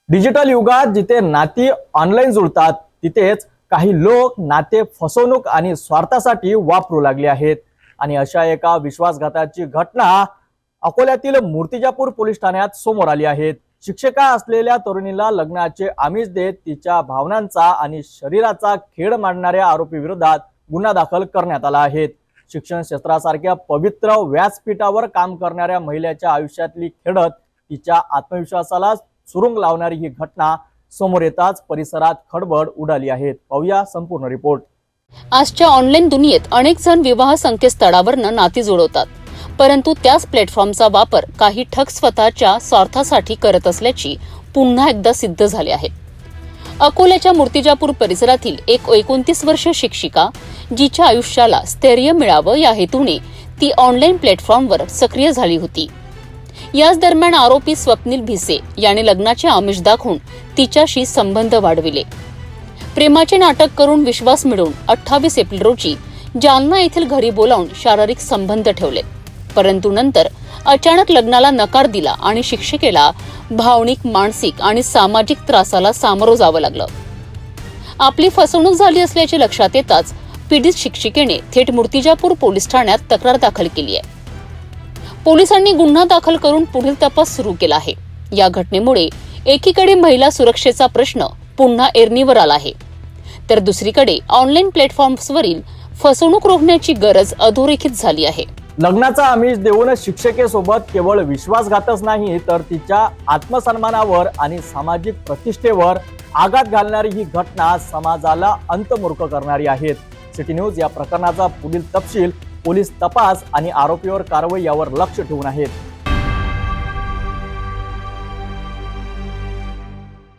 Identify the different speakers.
Speaker 1: Digital युगात जिथे नाती ऑनलाईन जुळतात तिथेच काही लोक नाते फसवणूक आणि स्वार्थासाठी वापरू लागले आहेत। आणि अशा एका विश्वासघाताची घटना अकोल्यातील मूर्तिजापूर पोलीस ठाण्यात समोर आली आहे। शिक्षिका असलेल्या तरुणीला लग्नाचे आमिष देत तिच्या भावनांचा आणि शरीराचा खेळ मांडणाऱ्या आरोपी विरोधात गुन्हा दाखल करण्यात आला आहे। शिक्षण क्षेत्रासारख्या पवित्र व्यासपीठावर काम करणाऱ्या महिलेच्या आयुष्यातली खेळत तिच्या आत्मविश्वासाला सुरुंग लावणारी ही घटना समोर येताच परिसरात खळबळ उडाली आहे। पाहूया संपूर्ण रिपोर्ट।
Speaker 2: आजच्या ऑनलाईन दुनियेत अनेक जण विवाह संकेतस्थळावरनं नाती जुळवतात, परंतु त्याच प्लॅटफॉर्मचा वापर काही ठग स्वतःच्या स्वार्थासाठी करत असल्याची पुन्हा एकदा सिद्ध झाले आहे। अकोल्याच्या मूर्तिजापूर परिसरातील एक 29 वर्षीय शिक्षिका जिच्या आयुष्याला स्थैर्य मिळावं या हेतूने ती ऑनलाईन प्लॅटफॉर्मवर सक्रिय झाली होती। याच दरम्यान आरोपी स्वप्नील भिसे याने लग्नाचे आमिष दाखवून तिच्याशी संबंध वाढविले। प्रेमाचे नाटक करून विश्वास मिळवून 28 एप्रिल रोजी जालना येथील घरी बोलावून शारीरिक संबंध ठेवले, परंतु नंतर अचानक लग्नाला नकार दिला आणि शिक्षिकेला भावनिक, मानसिक आणि सामाजिक त्रासाला सामोरं जावं लागलं। आपली फसवणूक झाली असल्याचे लक्षात येताच पीडित शिक्षिकेने थेट मूर्तिजापूर पोलीस ठाण्यात तक्रार दाखल केली आहे। पोलिसांनी गुन्हा दाखल करून पुढील तपास सुरू केला आहे। या घटनेमुळे एकीकडे महिला सुरक्षेचा प्रश्न पुन्हा ऐरणीवर आला आहे, तर दुसरीकडे ऑनलाईन प्लॅटफॉर्म्सवरील फसवणूक रोखण्याची गरज अधोरेखित झाली आहे।
Speaker 1: लग्नाचा आमिष देऊन शिक्षकेसोबत केवळ विश्वासघातच नाही तर तिच्या आत्मसन्मानावर आणि सामाजिक प्रतिष्ठेवर आघात घालणारी ही घटना समाजाला अंतर्मुख करणारी आहे। सिटी न्यूज या प्रकरणाचा पुढील तपशील, पोलीस तपास आणि आरोपीवर कारवाई यावर लक्ष ठेवून आहेत।